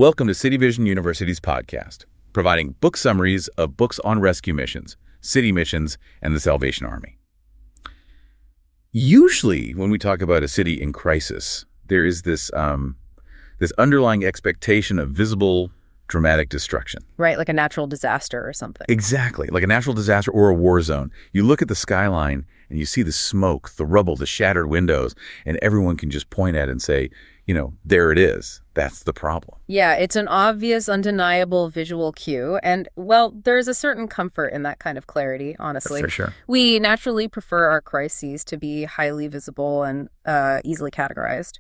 Welcome to City Vision University's podcast, providing book summaries of books on rescue missions, city missions, and the Salvation Army. Usually, when we talk about a city in crisis, there is this underlying expectation of visible, dramatic destruction. Right, like a natural disaster or something. Exactly, like a natural disaster or a war zone. You look at the skyline and you see the smoke, the rubble, the shattered windows, and everyone can just point at it and say, there it is. That's the problem. Yeah, it's an obvious, undeniable visual cue. And, well, there's a certain comfort in that kind of clarity, honestly. For sure. We naturally prefer our crises to be highly visible and easily categorized.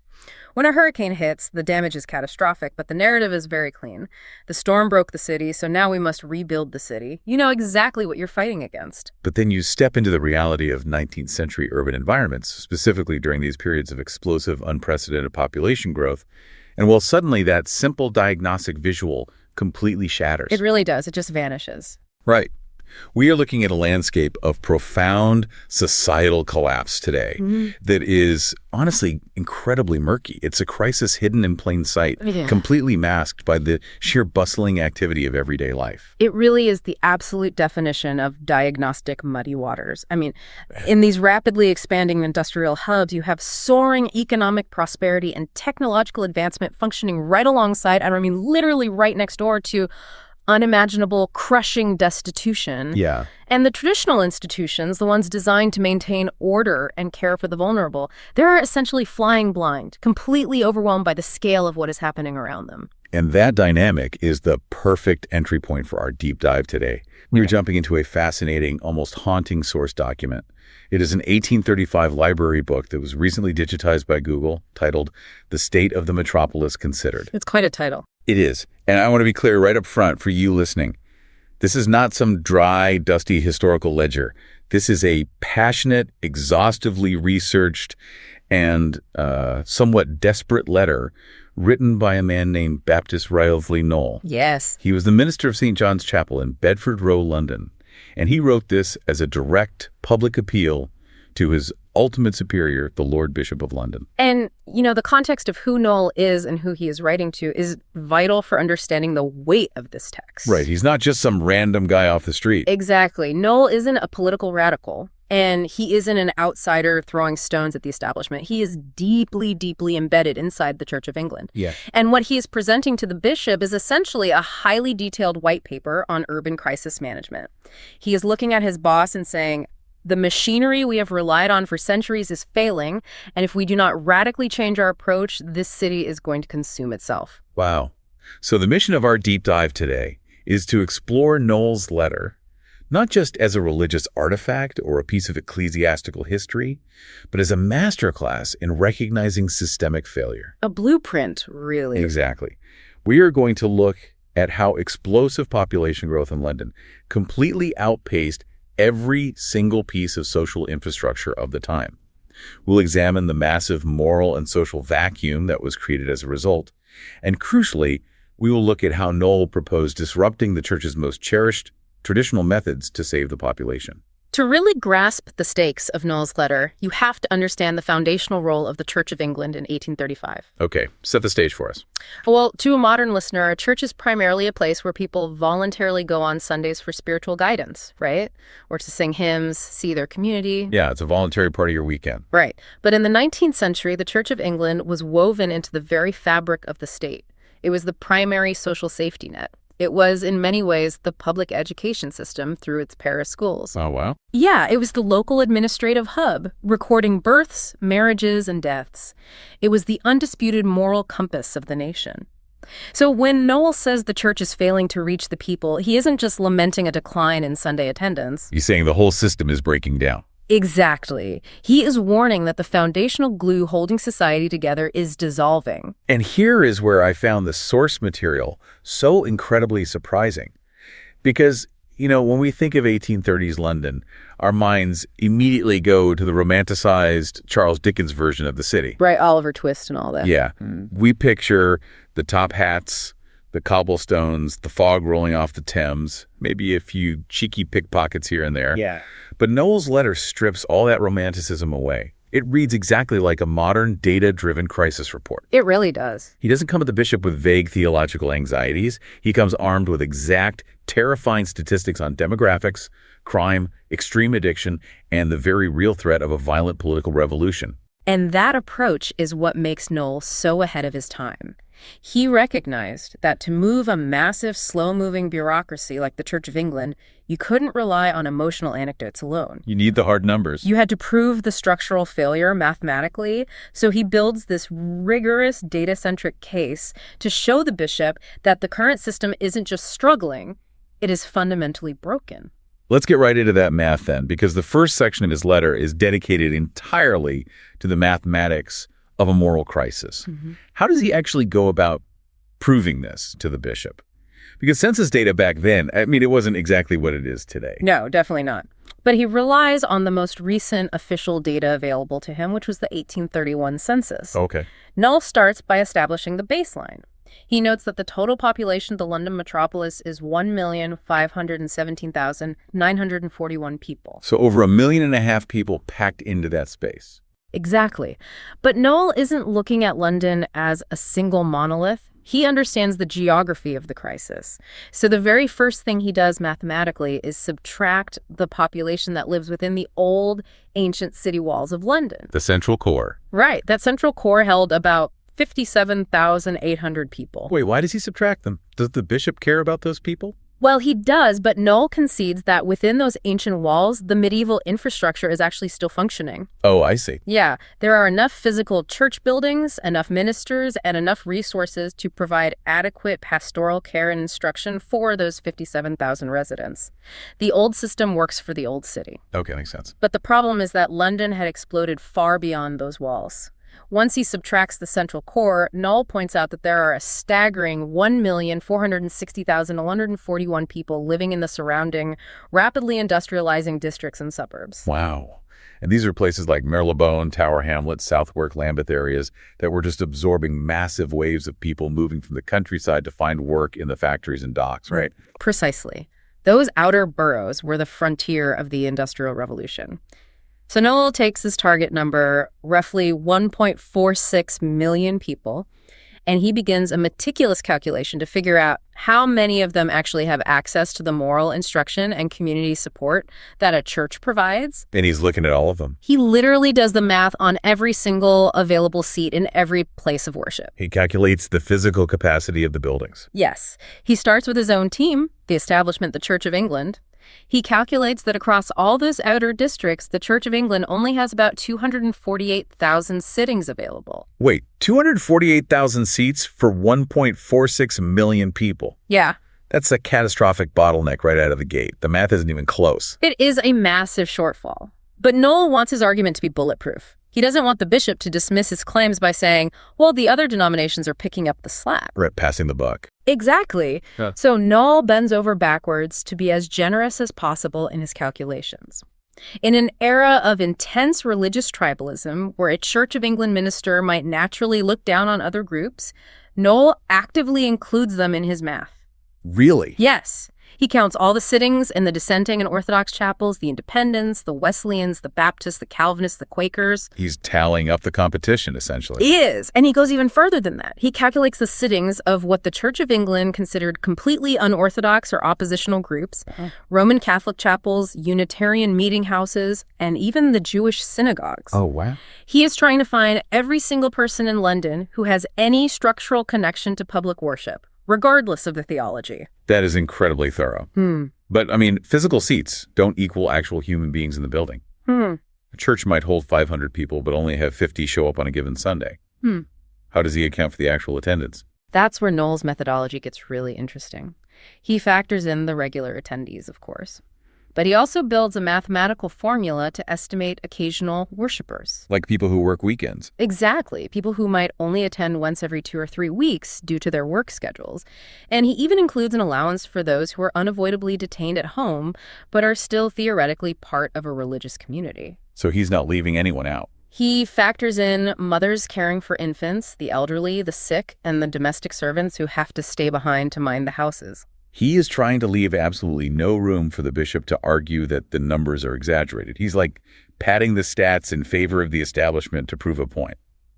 When a hurricane hits, the damage is catastrophic, but the narrative is very clean. The storm broke the city, so now we must rebuild the city. You know exactly what you're fighting against. But then you step into the reality of 19th century urban environments, specifically during these periods of explosive, unprecedented population growth, and well, suddenly that simple diagnostic visual completely shatters. It really does. It just vanishes. Right. We are looking at a landscape of profound societal collapse today that is honestly incredibly murky. It's a crisis hidden in plain sight, completely masked by the sheer bustling activity of everyday life. It really is the absolute definition of diagnostic muddy waters. I mean, in these rapidly expanding industrial hubs, you have soaring economic prosperity and technological advancement functioning right alongside, and I mean literally right next door to unimaginable, crushing destitution. Yeah. And the traditional institutions, the ones designed to maintain order and care for the vulnerable, they're essentially flying blind, completely overwhelmed by the scale of what is happening around them. And that dynamic is the perfect entry point for our deep dive today. We're jumping into a fascinating, almost haunting source document. It is an 1835 library book that was recently digitized by Google, titled The State of the Metropolis Considered. It's quite a title. It is. And I want to be clear right up front for you listening. This is not some dry, dusty historical ledger. This is a passionate, exhaustively researched, and somewhat desperate letter written by a man named Baptist Wriothesley Noel. Yes. He was the minister of St. John's Chapel in Bedford Row, London. And he wrote this as a direct public appeal to his ultimate superior, the Lord Bishop of London. And, the context of who Noel is and who he is writing to is vital for understanding the weight of this text. Right. He's not just some random guy off the street. Exactly. Noel isn't a political radical, and he isn't an outsider throwing stones at the establishment. He is deeply, deeply embedded inside the Church of England. Yeah. And what he is presenting to the bishop is essentially a highly detailed white paper on urban crisis management. He is looking at his boss and saying, the machinery we have relied on for centuries is failing, and if we do not radically change our approach, this city is going to consume itself. Wow. So the mission of our deep dive today is to explore Noel's letter, not just as a religious artifact or a piece of ecclesiastical history, but as a masterclass in recognizing systemic failure. A blueprint, really. Exactly. We are going to look at how explosive population growth in London completely outpaced every single piece of social infrastructure of the time. We'll examine the massive moral and social vacuum that was created as a result. And crucially, we will look at how Noel proposed disrupting the church's most cherished traditional methods to save the population. To really grasp the stakes of Noel's letter, you have to understand the foundational role of the Church of England in 1835. Okay, set the stage for us. Well, to a modern listener, a church is primarily a place where people voluntarily go on Sundays for spiritual guidance, right? Or to sing hymns, see their community. Yeah, it's a voluntary part of your weekend. Right. But in the 19th century, the Church of England was woven into the very fabric of the state. It was the primary social safety net. It was, in many ways, the public education system through its parish schools. Oh, wow. Yeah, it was the local administrative hub, recording births, marriages, and deaths. It was the undisputed moral compass of the nation. So when Noel says the church is failing to reach the people, he isn't just lamenting a decline in Sunday attendance. He's saying the whole system is breaking down. Exactly. He is warning that the foundational glue holding society together is dissolving. And here is where I found the source material so incredibly surprising. Because, when we think of 1830s London, our minds immediately go to the romanticized Charles Dickens version of the city. Right, Oliver Twist and all that. Yeah. We picture the top hats, the cobblestones, the fog rolling off the Thames, maybe a few cheeky pickpockets here and there. Yeah. But Noel's letter strips all that romanticism away. It reads exactly like a modern data-driven crisis report. It really does. He doesn't come at the bishop with vague theological anxieties. He comes armed with exact, terrifying statistics on demographics, crime, extreme addiction, and the very real threat of a violent political revolution. And that approach is what makes Noel so ahead of his time. He recognized that to move a massive, slow-moving bureaucracy like the Church of England, you couldn't rely on emotional anecdotes alone. You need the hard numbers. You had to prove the structural failure mathematically, so he builds this rigorous data-centric case to show the bishop that the current system isn't just struggling, it is fundamentally broken. Let's get right into that math then, because the first section of his letter is dedicated entirely to the mathematics of a moral crisis. How does he actually go about proving this to the bishop? Because census data back then, I mean, it wasn't exactly what it is today. No, definitely not. But he relies on the most recent official data available to him, which was the 1831 census. Okay. Noel starts by establishing the baseline. He notes that the total population of the London metropolis is 1,517,941 people. So over 1.5 million people packed into that space. Exactly. But Noel isn't looking at London as a single monolith. He understands the geography of the crisis. So the very first thing he does mathematically is subtract the population that lives within the old, ancient city walls of London. The central core. Right. That central core held about 57,800 people. Wait, why does he subtract them? Does the bishop care about those people? Well, he does, but Noel concedes that within those ancient walls, the medieval infrastructure is actually still functioning. Oh, I see. Yeah, there are enough physical church buildings, enough ministers, and enough resources to provide adequate pastoral care and instruction for those 57,000 residents. The old system works for the old city. Okay, makes sense. But the problem is that London had exploded far beyond those walls. Once he subtracts the central core, Noel points out that there are a staggering 1,460,141 people living in the surrounding, rapidly industrializing districts and suburbs. Wow. And these are places like Marylebone, Tower Hamlets, Southwark, Lambeth areas that were just absorbing massive waves of people moving from the countryside to find work in the factories and docks, right? Precisely. Those outer boroughs were the frontier of the Industrial Revolution. So Noel takes his target number, roughly 1.46 million people, and he begins a meticulous calculation to figure out how many of them actually have access to the moral instruction and community support that a church provides. And he's looking at all of them. He literally does the math on every single available seat in every place of worship. He calculates the physical capacity of the buildings. Yes. He starts with his own team, the establishment, the Church of England. He calculates that across all those outer districts, the Church of England only has about 248,000 sittings available. Wait, 248,000 seats for 1.46 million people? Yeah. That's a catastrophic bottleneck right out of the gate. The math isn't even close. It is a massive shortfall. But Noel wants his argument to be bulletproof. He doesn't want the bishop to dismiss his claims by saying, well, the other denominations are picking up the slack. Right, passing the buck. Exactly. Huh. So Noel bends over backwards to be as generous as possible in his calculations. In an era of intense religious tribalism, where a Church of England minister might naturally look down on other groups, Noel actively includes them in his math. Really? Yes. He counts all the sittings in the dissenting and Orthodox chapels, the Independents, the Wesleyans, the Baptists, the Calvinists, the Quakers. He's tallying up the competition, essentially. He is. And he goes even further than that. He calculates the sittings of what the Church of England considered completely unorthodox or oppositional groups, Roman Catholic chapels, Unitarian meeting houses, and even the Jewish synagogues. Oh, wow. He is trying to find every single person in London who has any structural connection to public worship, regardless of the theology. That is incredibly thorough. But, I mean, physical seats don't equal actual human beings in the building. A church might hold 500 people, but only have 50 show up on a given Sunday. How does he account for the actual attendance? That's where Noel's methodology gets really interesting. He factors in the regular attendees, of course. But he also builds a mathematical formula to estimate occasional worshipers. Like people who work weekends. Exactly. People who might only attend once every 2 or 3 weeks due to their work schedules. And he even includes an allowance for those who are unavoidably detained at home, but are still theoretically part of a religious community. So he's not leaving anyone out. He factors in mothers caring for infants, the elderly, the sick, and the domestic servants who have to stay behind to mind the houses. He is trying to leave absolutely no room for the bishop to argue that the numbers are exaggerated. He's like padding the stats in favor of the establishment to prove a point.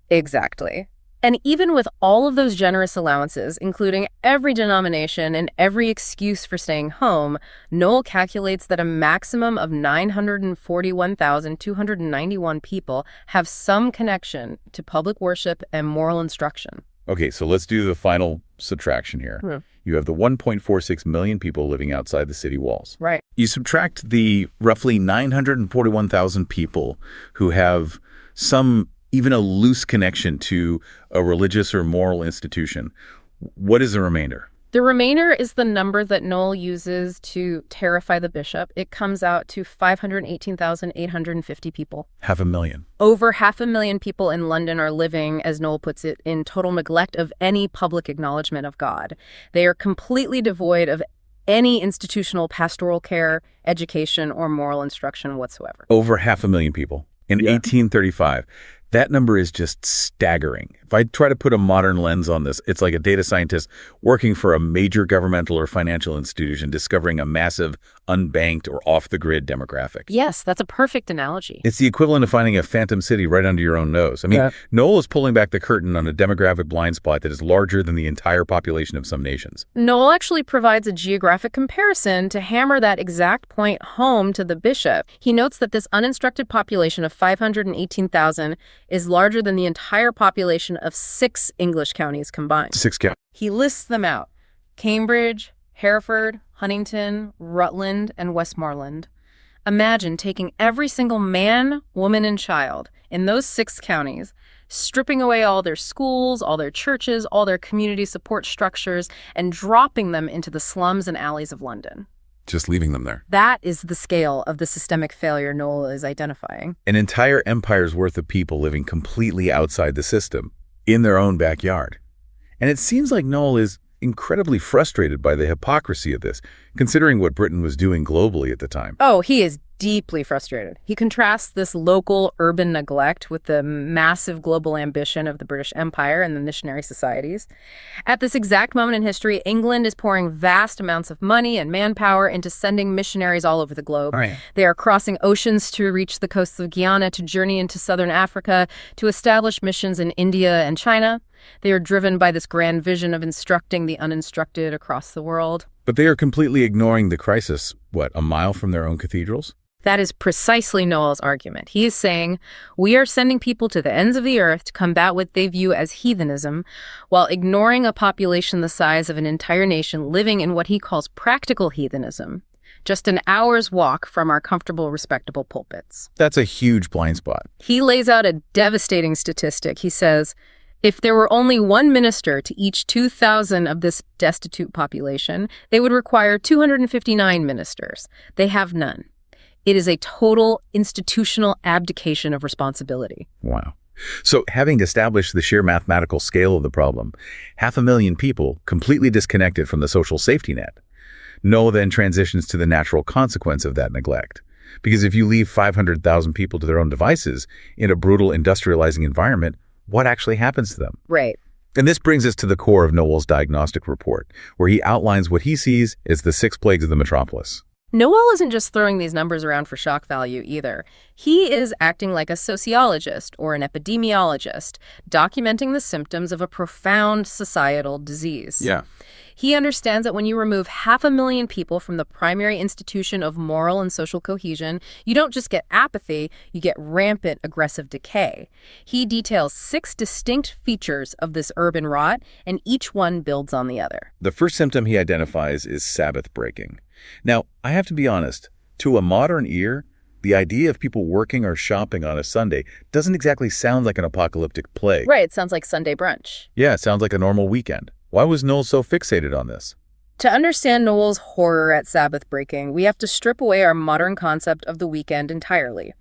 Exactly. And even with all of those generous allowances, including every denomination and every excuse for staying home, Noel calculates that a maximum of 941,291 people have some connection to public worship and moral instruction. Okay, so let's do the final subtraction here. You have the 1.46 million people living outside the city walls. Right. You subtract the roughly 941,000 people who have even a loose connection to a religious or moral institution. What is the remainder? The remainder is the number that Noel uses to terrify the bishop. It comes out to 518,850 people. 500,000. Over 500,000 people in London are living, as Noel puts it, in total neglect of any public acknowledgement of God. They are completely devoid of any institutional pastoral care, education, or moral instruction whatsoever. Over 500,000 people in 1835. That number is just staggering. If I try to put a modern lens on this, it's like a data scientist working for a major governmental or financial institution discovering a massive, unbanked, or off-the-grid demographic. Yes, that's a perfect analogy. It's the equivalent of finding a phantom city right under your own nose. I mean, Noel is pulling back the curtain on a demographic blind spot that is larger than the entire population of some nations. Noel actually provides a geographic comparison to hammer that exact point home to the bishop. He notes that this uninstructed population of 518,000 is larger than the entire population of 6 English counties combined. 6 counties. He lists them out: Cambridge, Hereford, Huntingdon, Rutland, and Westmoreland. Imagine taking every single man, woman, and child in those 6 counties, stripping away all their schools, all their churches, all their community support structures, and dropping them into the slums and alleys of London. Just leaving them there. That is the scale of the systemic failure Noel is identifying. An entire empire's worth of people living completely outside the system, in their own backyard. And it seems like Noel is incredibly frustrated by the hypocrisy of this, considering what Britain was doing globally at the time. Oh, he is deeply frustrated. He contrasts this local urban neglect with the massive global ambition of the British Empire and the missionary societies. At this exact moment in history, England is pouring vast amounts of money and manpower into sending missionaries all over the globe. Right. They are crossing oceans to reach the coasts of Guyana, to journey into southern Africa, to establish missions in India and China. They are driven by this grand vision of instructing the uninstructed across the world. But they are completely ignoring the crisis, a mile from their own cathedrals? That is precisely Noel's argument. He is saying, we are sending people to the ends of the earth to combat what they view as heathenism, while ignoring a population the size of an entire nation living in what he calls practical heathenism, just an hour's walk from our comfortable, respectable pulpits. That's a huge blind spot. He lays out a devastating statistic. He says, if there were only one minister to each 2,000 of this destitute population, they would require 259 ministers. They have none. It is a total institutional abdication of responsibility. Wow. So having established the sheer mathematical scale of the problem, 500,000 people completely disconnected from the social safety net, Noel then transitions to the natural consequence of that neglect. Because if you leave 500,000 people to their own devices in a brutal industrializing environment, what actually happens to them? Right. And this brings us to the core of Noel's diagnostic report, where he outlines what he sees as the 6 plagues of the Metropolis. Noel isn't just throwing these numbers around for shock value either. He is acting like a sociologist or an epidemiologist, documenting the symptoms of a profound societal disease. Yeah. He understands that when you remove 500,000 people from the primary institution of moral and social cohesion, you don't just get apathy, you get rampant aggressive decay. He details 6 distinct features of this urban rot, and each one builds on the other. The first symptom he identifies is Sabbath-breaking. Now, I have to be honest, to a modern ear, the idea of people working or shopping on a Sunday doesn't exactly sound like an apocalyptic plague. Right, it sounds like Sunday brunch. Yeah, it sounds like a normal weekend. Why was Noel so fixated on this? To understand Noel's horror at Sabbath breaking, we have to strip away our modern concept of the weekend entirely.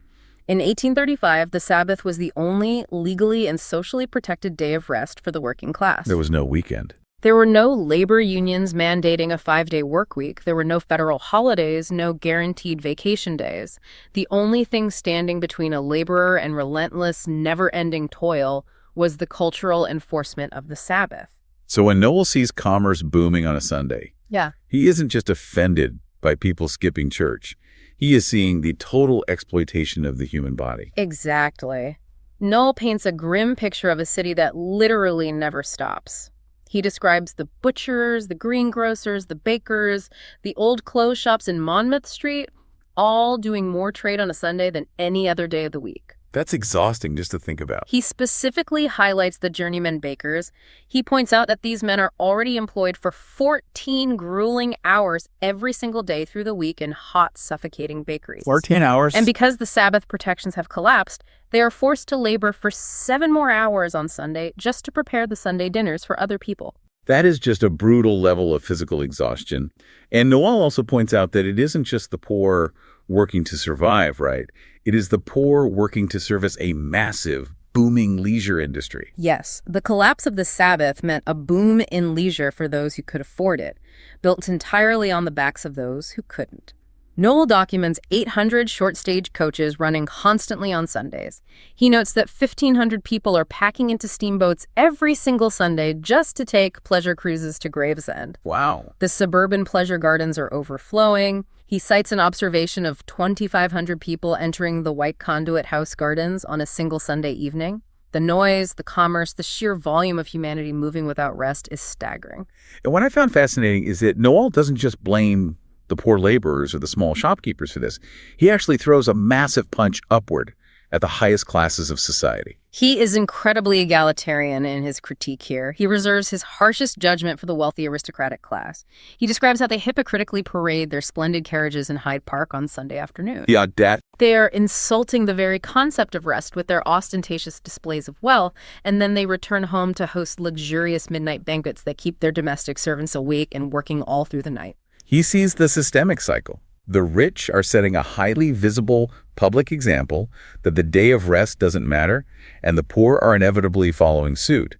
In 1835, the Sabbath was the only legally and socially protected day of rest for the working class. There was no weekend. There were no labor unions mandating a 5-day work week. There were no federal holidays, no guaranteed vacation days. The only thing standing between a laborer and relentless, never-ending toil was the cultural enforcement of the Sabbath. So when Noel sees commerce booming on a Sunday, Yeah. He isn't just offended by people skipping church. He is seeing the total exploitation of the human body. Exactly. Noel paints a grim picture of a city that literally never stops. He describes the butchers, the greengrocers, the bakers, the old clothes shops in Monmouth Street, all doing more trade on a Sunday than any other day of the week. That's exhausting just to think about. He specifically highlights the journeyman bakers. He points out that these men are already employed for 14 grueling hours every single day through the week in hot, suffocating bakeries. 14 hours? And because the Sabbath protections have collapsed, they are forced to labor for 7 more hours on Sunday just to prepare the Sunday dinners for other people. That is just a brutal level of physical exhaustion. And Noel also points out that it isn't just the poor working to survive, right? It is the poor working to service a massive, booming leisure industry. Yes, the collapse of the Sabbath meant a boom in leisure for those who could afford it, built entirely on the backs of those who couldn't. Noel documents 800 short-stage coaches running constantly on Sundays. He notes that 1,500 people are packing into steamboats every single Sunday just to take pleasure cruises to Gravesend. Wow. The suburban pleasure gardens are overflowing. He cites an observation of 2,500 people entering the White Conduit House Gardens on a single Sunday evening. The noise, the commerce, the sheer volume of humanity moving without rest is staggering. And what I found fascinating is that Noel doesn't just blame the poor laborers or the small shopkeepers for this. He actually throws a massive punch upward at the highest classes of society. He is incredibly egalitarian in his critique here. He reserves his harshest judgment for the wealthy aristocratic class. He describes how they hypocritically parade their splendid carriages in Hyde Park on Sunday afternoon. The audacity. They are insulting the very concept of rest with their ostentatious displays of wealth, and then they return home to host luxurious midnight banquets that keep their domestic servants awake and working all through the night. He sees the systemic cycle. The rich are setting a highly visible public example that the day of rest doesn't matter, and the poor are inevitably following suit.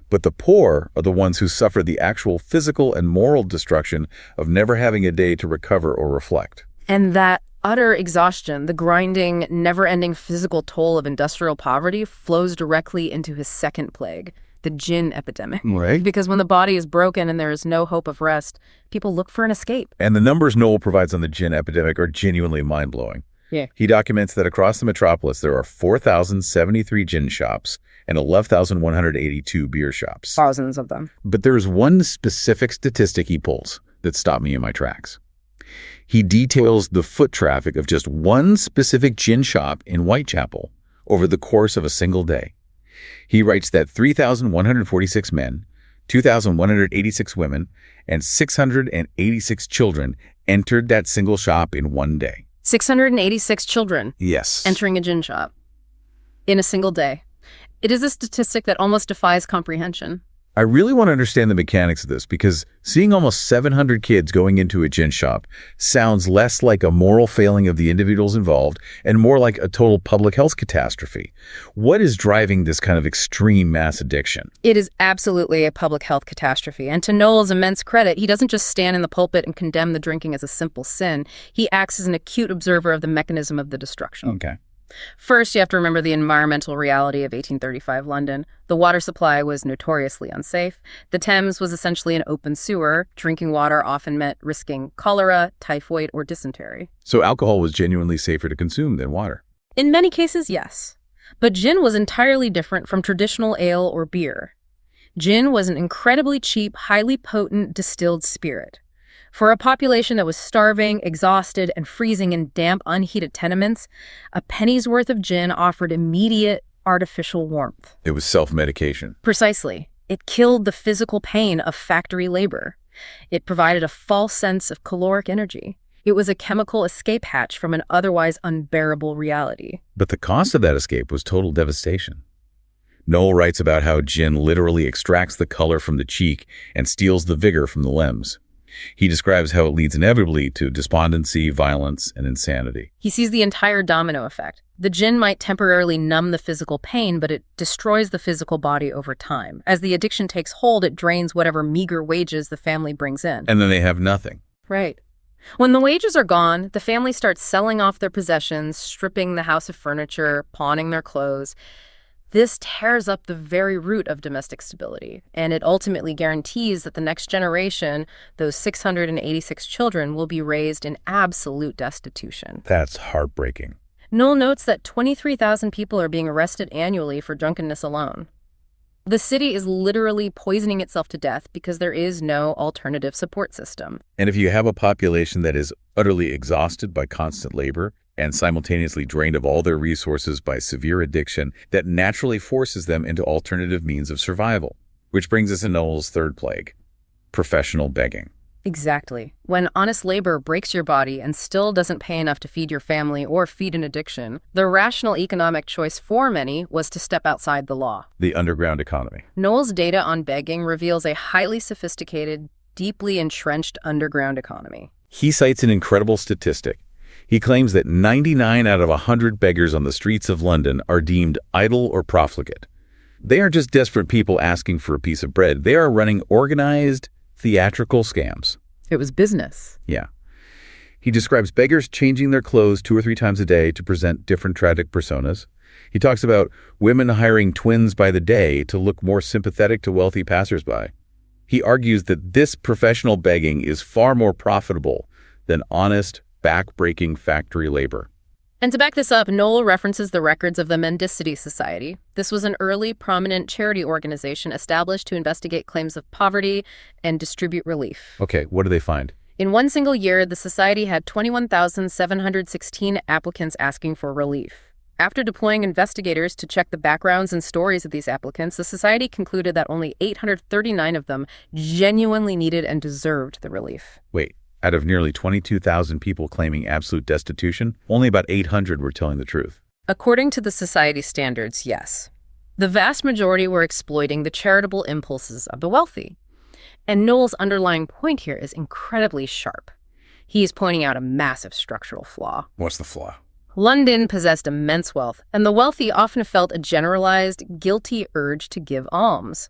But the poor are the ones who suffer the actual physical and moral destruction of never having a day to recover or reflect. And that utter exhaustion, the grinding, never-ending physical toll of industrial poverty, flows directly into his second plague, the gin epidemic. Right. Because when the body is broken and there is no hope of rest, people look for an escape. And the numbers Noel provides on the gin epidemic are genuinely mind-blowing. Yeah. He documents that across the metropolis there are 4,073 gin shops and 11,182 beer shops. Thousands of them. But there is one specific statistic he pulls that stopped me in my tracks. He details the foot traffic of just one specific gin shop in Whitechapel over the course of a single day. He writes that 3,146 men, 2,186 women, and 686 children entered that single shop in one day. 686 children Yes. entering a gin shop in a single day. It is a statistic that almost defies comprehension. I really want to understand the mechanics of this because seeing almost 700 kids going into a gin shop sounds less like a moral failing of the individuals involved and more like a total public health catastrophe. What is driving this kind of extreme mass addiction? It is absolutely a public health catastrophe. And to Noel's immense credit, he doesn't just stand in the pulpit and condemn the drinking as a simple sin. He acts as an acute observer of the mechanism of the destruction. Okay. First, you have to remember the environmental reality of 1835 London. The water supply was notoriously unsafe. The Thames was essentially an open sewer. Drinking water often meant risking cholera, typhoid, or dysentery. So alcohol was genuinely safer to consume than water. In many cases, yes. But gin was entirely different from traditional ale or beer. Gin was an incredibly cheap, highly potent distilled spirit. For a population that was starving, exhausted, and freezing in damp, unheated tenements, a penny's worth of gin offered immediate artificial warmth. It was self-medication. Precisely. It killed the physical pain of factory labor. It provided a false sense of caloric energy. It was a chemical escape hatch from an otherwise unbearable reality. But the cost of that escape was total devastation. Noel writes about how gin literally extracts the color from the cheek and steals the vigor from the limbs. He describes how it leads inevitably to despondency, violence, and insanity. He sees the entire domino effect. The gin might temporarily numb the physical pain, but it destroys the physical body over time. As the addiction takes hold, it drains whatever meager wages the family brings in. And then they have nothing. Right. When the wages are gone, the family starts selling off their possessions, stripping the house of furniture, pawning their clothes. This tears up the very root of domestic stability, and it ultimately guarantees that the next generation, those 686 children, will be raised in absolute destitution. That's heartbreaking. Noel notes that 23,000 people are being arrested annually for drunkenness alone. The city is literally poisoning itself to death because there is no alternative support system. And if you have a population that is utterly exhausted by constant labor and simultaneously drained of all their resources by severe addiction, that naturally forces them into alternative means of survival. Which brings us to Noel's third plague, professional begging. Exactly. When honest labor breaks your body and still doesn't pay enough to feed your family or feed an addiction, the rational economic choice for many was to step outside the law. The underground economy. Noel's data on begging reveals a highly sophisticated, deeply entrenched underground economy. He cites an incredible statistic. He claims that 99 out of 100 beggars on the streets of London are deemed idle or profligate. They aren't just desperate people asking for a piece of bread. They are running organized, theatrical scams. It was business. Yeah. He describes beggars changing their clothes 2 or 3 times a day to present different tragic personas. He talks about women hiring twins by the day to look more sympathetic to wealthy passersby. He argues that this professional begging is far more profitable than honest, back-breaking factory labor. And to back this up, Noel references the records of the Mendicity Society. This was an early, prominent charity organization established to investigate claims of poverty and distribute relief. Okay, what do they find? In one single year, the society had 21,716 applicants asking for relief. After deploying investigators to check the backgrounds and stories of these applicants, the society concluded that only 839 of them genuinely needed and deserved the relief. Wait. Out of nearly 22,000 people claiming absolute destitution, only about 800 were telling the truth. According to the society's standards, yes. The vast majority were exploiting the charitable impulses of the wealthy. And Noel's underlying point here is incredibly sharp. He is pointing out a massive structural flaw. What's the flaw? London possessed immense wealth, and the wealthy often felt a generalized, guilty urge to give alms.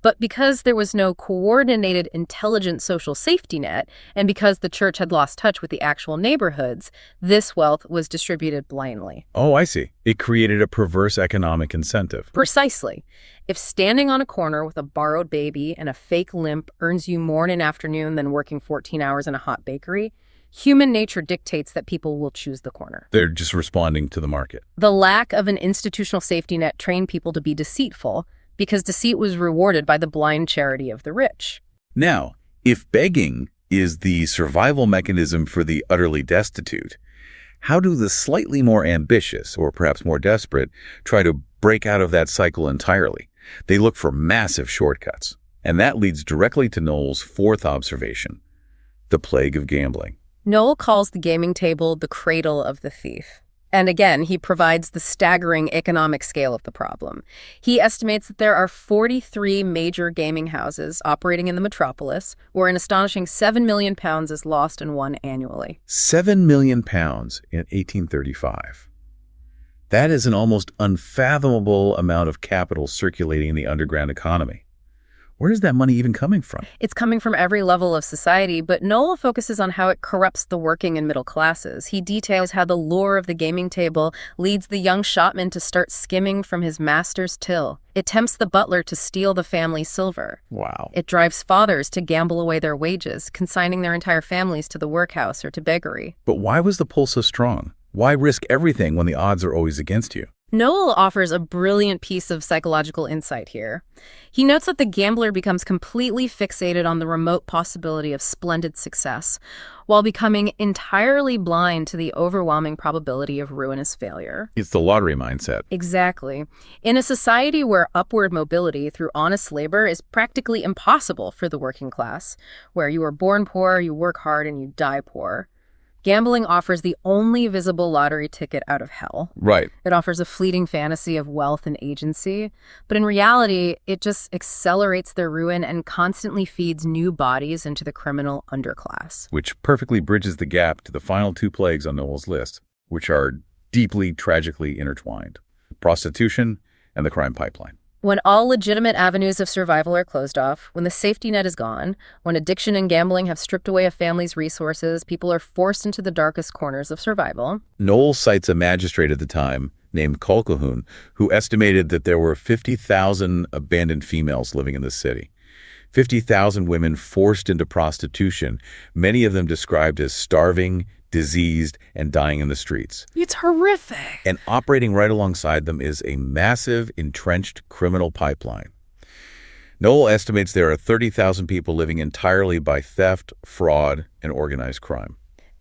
But because there was no coordinated, intelligent social safety net, and because the church had lost touch with the actual neighborhoods, this wealth was distributed blindly. Oh, I see. It created a perverse economic incentive. Precisely. If standing on a corner with a borrowed baby and a fake limp earns you more in an afternoon than working 14 hours in a hot bakery, human nature dictates that people will choose the corner. They're just responding to the market. The lack of an institutional safety net trained people to be deceitful, because deceit was rewarded by the blind charity of the rich. Now, if begging is the survival mechanism for the utterly destitute, how do the slightly more ambitious, or perhaps more desperate, try to break out of that cycle entirely? They look for massive shortcuts. And that leads directly to Noel's fourth observation, the plague of gambling. Noel calls the gaming table the cradle of the thief. And again, he provides the staggering economic scale of the problem. He estimates that there are 43 major gaming houses operating in the Metropolis, where an astonishing £7 million is lost and won annually. £7 million in 1835. That is an almost unfathomable amount of capital circulating in the underground economy. Where is that money even coming from? It's coming from every level of society, but Noel focuses on how it corrupts the working and middle classes. He details how the lure of the gaming table leads the young shopman to start skimming from his master's till. It tempts the butler to steal the family silver. Wow. It drives fathers to gamble away their wages, consigning their entire families to the workhouse or to beggary. But why was the pull so strong? Why risk everything when the odds are always against you? Noel offers a brilliant piece of psychological insight here. He notes that the gambler becomes completely fixated on the remote possibility of splendid success, while becoming entirely blind to the overwhelming probability of ruinous failure. It's the lottery mindset. Exactly. In a society where upward mobility through honest labor is practically impossible for the working class, where you are born poor, you work hard, and you die poor, gambling offers the only visible lottery ticket out of hell. Right. It offers a fleeting fantasy of wealth and agency, but in reality, it just accelerates their ruin and constantly feeds new bodies into the criminal underclass. Which perfectly bridges the gap to the final 2 plagues on Noel's list, which are deeply, tragically intertwined: prostitution and the crime pipeline. When all legitimate avenues of survival are closed off, when the safety net is gone, when addiction and gambling have stripped away a family's resources, people are forced into the darkest corners of survival. Noel cites a magistrate at the time named Colquhoun, who estimated that there were 50,000 abandoned females living in the city. 50,000 women forced into prostitution, many of them described as starving, diseased, and dying in the streets. It's horrific. And operating right alongside them is a massive, entrenched criminal pipeline. Noel estimates there are 30,000 people living entirely by theft, fraud, and organized crime.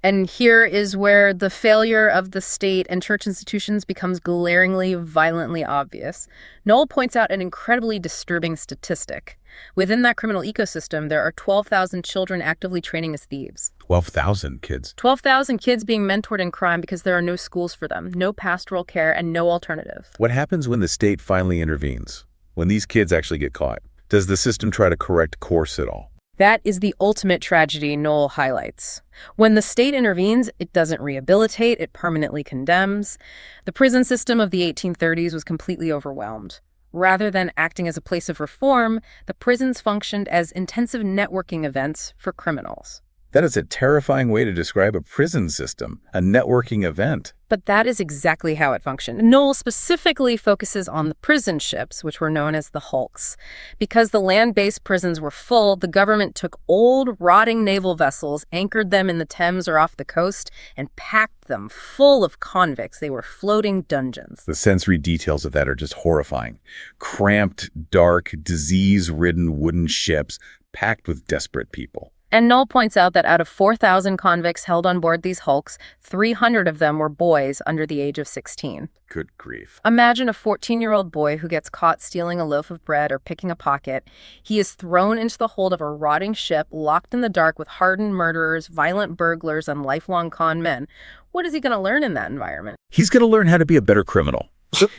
And here is where the failure of the state and church institutions becomes glaringly, violently obvious. Noel points out an incredibly disturbing statistic. Within that criminal ecosystem, there are 12,000 children actively training as thieves. 12,000 kids. 12,000 kids being mentored in crime because there are no schools for them, no pastoral care, and no alternative. What happens when the state finally intervenes? When these kids actually get caught? Does the system try to correct course at all? That is the ultimate tragedy Noel highlights. When the state intervenes, it doesn't rehabilitate, it permanently condemns. The prison system of the 1830s was completely overwhelmed. Rather than acting as a place of reform, the prisons functioned as intensive networking events for criminals. That is a terrifying way to describe a prison system, a networking event. But that is exactly how it functioned. Noel specifically focuses on the prison ships, which were known as the hulks. Because the land-based prisons were full, the government took old, rotting naval vessels, anchored them in the Thames or off the coast, and packed them full of convicts. They were floating dungeons. The sensory details of that are just horrifying. Cramped, dark, disease-ridden wooden ships packed with desperate people. And Noel points out that out of 4,000 convicts held on board these hulks, 300 of them were boys under the age of 16. Good grief. Imagine a 14-year-old boy who gets caught stealing a loaf of bread or picking a pocket. He is thrown into the hold of a rotting ship, locked in the dark with hardened murderers, violent burglars, and lifelong con men. What is he going to learn in that environment? He's going to learn how to be a better criminal.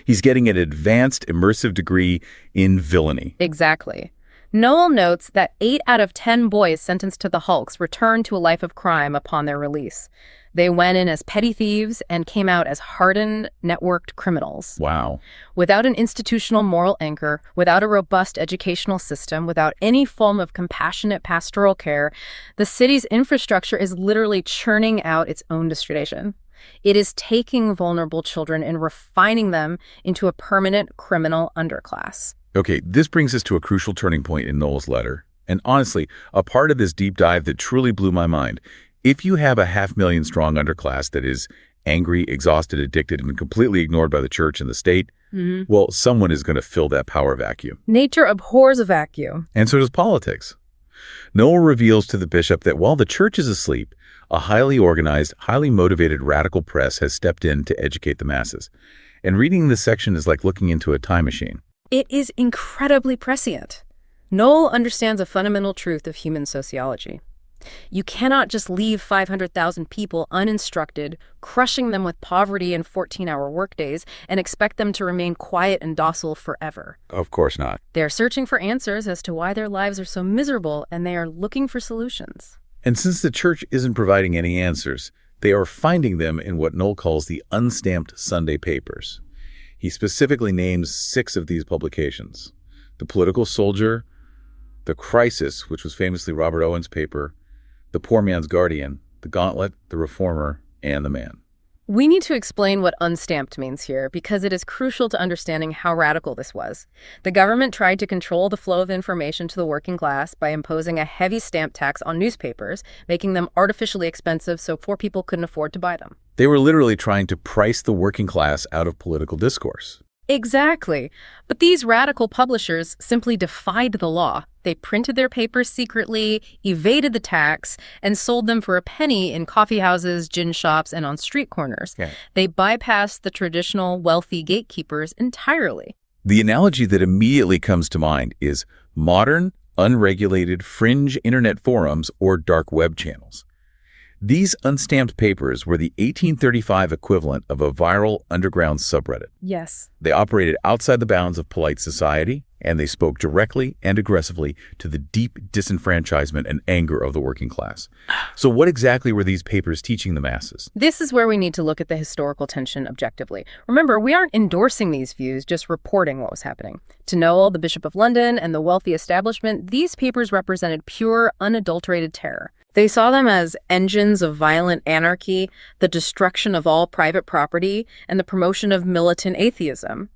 He's getting an advanced, immersive degree in villainy. Exactly. Noel notes that 8 out of 10 boys sentenced to the hulks returned to a life of crime upon their release. They went in as petty thieves and came out as hardened, networked criminals. Wow. Without an institutional moral anchor, without a robust educational system, without any form of compassionate pastoral care, the city's infrastructure is literally churning out its own destruction. It is taking vulnerable children and refining them into a permanent criminal underclass. Okay, this brings us to a crucial turning point in Noel's letter. And honestly, a part of this deep dive that truly blew my mind. If you have a 500,000 strong underclass that is angry, exhausted, addicted, and completely ignored by the church and the state, well, someone is going to fill that power vacuum. Nature abhors a vacuum. And so does politics. Noel reveals to the bishop that while the church is asleep, a highly organized, highly motivated radical press has stepped in to educate the masses. And reading this section is like looking into a time machine. It is incredibly prescient. Noel understands a fundamental truth of human sociology. You cannot just leave 500,000 people uninstructed, crushing them with poverty and 14-hour workdays, and expect them to remain quiet and docile forever. Of course not. They are searching for answers as to why their lives are so miserable, and they are looking for solutions. And since the church isn't providing any answers, they are finding them in what Noel calls the unstamped Sunday papers. He specifically names 6 of these publications: The Political Soldier, The Crisis, which was famously Robert Owen's paper, The Poor Man's Guardian, The Gauntlet, The Reformer, and The Man. We need to explain what unstamped means here because it is crucial to understanding how radical this was. The government tried to control the flow of information to the working class by imposing a heavy stamp tax on newspapers, making them artificially expensive so poor people couldn't afford to buy them. They were literally trying to price the working class out of political discourse. Exactly. But these radical publishers simply defied the law. They printed their papers secretly, evaded the tax, and sold them for a penny in coffee houses, gin shops, and on street corners. Yeah. They bypassed the traditional wealthy gatekeepers entirely. The analogy that immediately comes to mind is modern, unregulated, fringe internet forums or dark web channels. These unstamped papers were the 1835 equivalent of a viral underground subreddit. Yes. They operated outside the bounds of polite society, and they spoke directly and aggressively to the deep disenfranchisement and anger of the working class. So what exactly were these papers teaching the masses? This is where we need to look at the historical tension objectively. Remember, we aren't endorsing these views, just reporting what was happening. To Noel, the Bishop of London, and the wealthy establishment, these papers represented pure, unadulterated terror. They saw them as engines of violent anarchy, the destruction of all private property, and the promotion of militant atheism.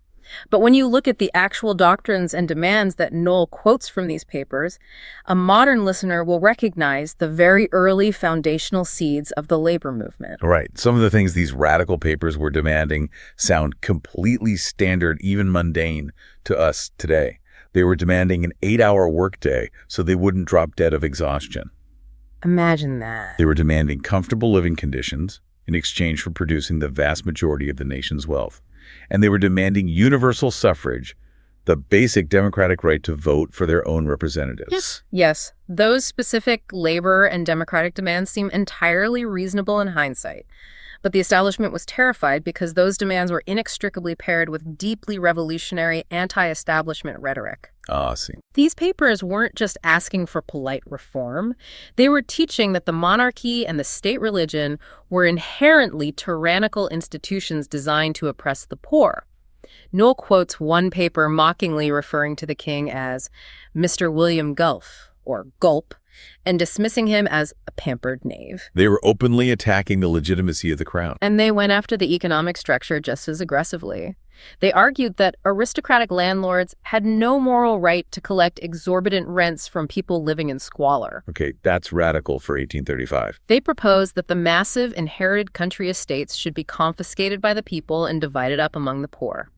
But when you look at the actual doctrines and demands that Noel quotes from these papers, a modern listener will recognize the very early foundational seeds of the labor movement. Right. Some of the things these radical papers were demanding sound completely standard, even mundane, to us today. They were demanding an 8-hour workday so they wouldn't drop dead of exhaustion. Imagine that. They were demanding comfortable living conditions in exchange for producing the vast majority of the nation's wealth. And they were demanding universal suffrage, the basic democratic right to vote for their own representatives. Yes. Those specific labor and democratic demands seem entirely reasonable in hindsight. But the establishment was terrified because those demands were inextricably paired with deeply revolutionary anti-establishment rhetoric. Ah, I see. These papers weren't just asking for polite reform. They were teaching that the monarchy and the state religion were inherently tyrannical institutions designed to oppress the poor. Noel quotes one paper mockingly referring to the king as Mr. William Gulf, or Gulp, and dismissing him as a pampered knave. They were openly attacking the legitimacy of the crown. And they went after the economic structure just as aggressively. They argued that aristocratic landlords had no moral right to collect exorbitant rents from people living in squalor. Okay, that's radical for 1835. They proposed that the massive inherited country estates should be confiscated by the people and divided up among the poor.